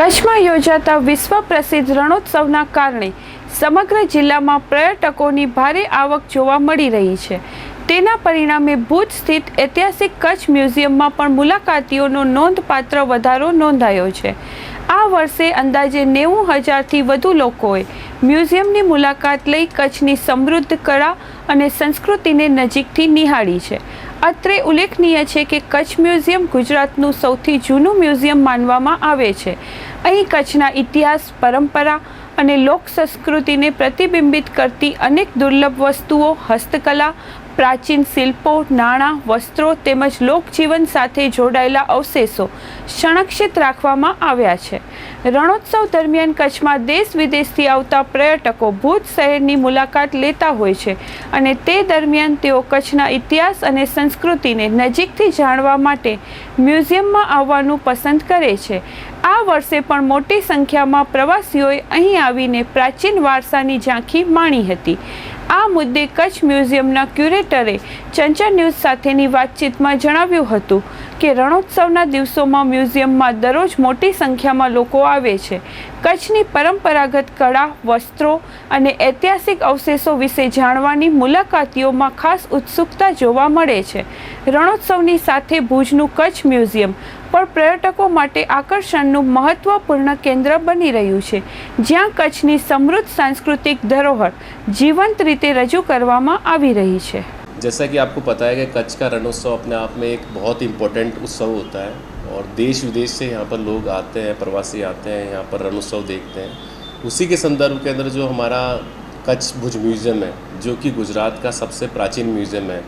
કચ્છમાં યોજાતા વિશ્વ પ્રસિદ્ધ રણોત્સવના કારણે સમગ્ર જિલ્લામાં પર્યટકોની ભારે આવક જોવા મળી રહી છે। તેના પરિણામે ભુજ સ્થિત ઐતિહાસિક કચ્છ મ્યુઝિયમમાં પણ મુલાકાતીઓનો નોંધપાત્ર વધારો નોંધાયો છે। આ વર્ષે અંદાજે 90,000થી વધુ લોકોએ મ્યુઝિયમની મુલાકાત લઈ કચ્છની સમૃદ્ધ કળા અને સંસ્કૃતિને નજીકથી નિહાળી છે। અત્રે ઉલ્લેખનીય છે કે કચ્છ મ્યુઝિયમ ગુજરાતનું સૌથી જૂનું મ્યુઝિયમ માનવામાં આવે છે। અહીં કચ્છના ઇતિહાસ, પરંપરા અને લોક સંસ્કૃતિને પ્રતિબિંબિત કરતી અનેક દુર્લભ વસ્તુઓ, હસ્તકલા, પ્રાચીન શિલ્પો, નાણાં, વસ્ત્રો તેમજ લોકજીવન સાથે જોડાયેલા અવશેષો સંરક્ષિત રાખવામાં આવ્યા છે। રણોત્સવ દરમિયાન કચ્છમાં દેશ વિદેશથી આવતા પર્યટકો ભુજ શહેરની મુલાકાત લેતા હોય છે અને તે દરમિયાન તેઓ કચ્છના ઇતિહાસ અને સંસ્કૃતિને નજીકથી જાણવા માટે મ્યુઝિયમમાં આવવાનું પસંદ કરે છે। આ વર્ષે પણ મોટી સંખ્યામાં પ્રવાસીઓએ અહીં આવીને પ્રાચીન વારસાની ઝાંખી માણી હતી। આ મુદ્દે કચ્છ મ્યુઝિયમના ક્યુરેટરે ચંચળ ન્યૂઝ સાથેની વાતચીતમાં જણાવ્યું હતું કે રણોત્સવના દિવસોમાં મ્યુઝિયમમાં દરરોજ મોટી સંખ્યામાં લોકો આવે છે। કચ્છની પરંપરાગત કળા, વસ્ત્રો અને ઐતિહાસિક અવશેષો વિશે જાણવાની મુલાકાતીઓમાં ખાસ ઉત્સુકતા જોવા મળે છે। રણોત્સવની સાથે ભુજનું કચ્છ મ્યુઝિયમ પણ પર્યટકો માટે આકર્ષણનું મહત્વપૂર્ણ કેન્દ્ર બની રહ્યું છે, જ્યાં કચ્છની સમૃદ્ધ सांस्कृतिक धरोहर जीवंत रीते रजू करवामां आवी रही है। जैसा कि आपको पता है कि कच्छ का रणोत्सव अपने आप में एक बहुत इम्पोर्टेंट उत्सव होता है और देश विदेश से यहाँ पर लोग आते हैं, प्रवासी आते हैं, यहाँ पर रणोत्सव देखते हैं। उसी के संदर्भ के अंदर जो हमारा कच्छ भुज म्यूज़ियम है, जो कि गुजरात का सबसे प्राचीन म्यूज़ियम है,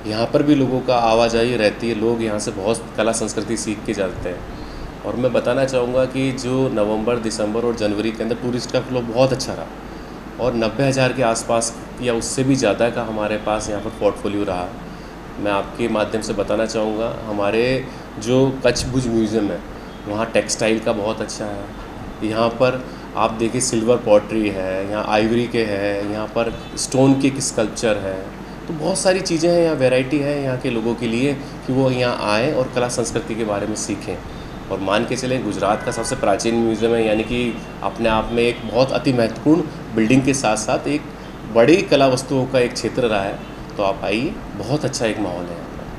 यहाँ पर भी लोगों का आवाजाही रहती है। लोग यहाँ से बहुत कला संस्कृति सीख के जाते हैं। और मैं बताना चाहूँगा कि जो नवंबर, दिसंबर और जनवरी के अंदर टूरिस्ट का फ्लो बहुत अच्छा रहा और 90,000 के आसपास या उससे भी ज़्यादा का हमारे पास यहाँ पर पोर्टफोलियो रहा। मैं आपके माध्यम से बताना चाहूँगा, हमारे जो कच्छ भुज म्यूज़ियम है वहाँ टेक्सटाइल का बहुत अच्छा है। यहाँ पर आप देखिए सिल्वर पॉटरी है, यहाँ आइवरी के है, यहाँ पर स्टोन के स्कल्पचर है। तो बहुत सारी चीज़ें हैं, यहाँ वैरायटी है यहाँ के लोगों के लिए कि वो यहाँ आएँ और कला संस्कृति के बारे में सीखें। और मान के चलें गुजरात का सबसे प्राचीन म्यूज़ियम है, यानी कि अपने आप में एक बहुत अति महत्वपूर्ण बिल्डिंग के साथ साथ एक बड़ी कला वस्तुओं का एक क्षेत्र रहा है। तो आप आइए, बहुत अच्छा एक माहौल है।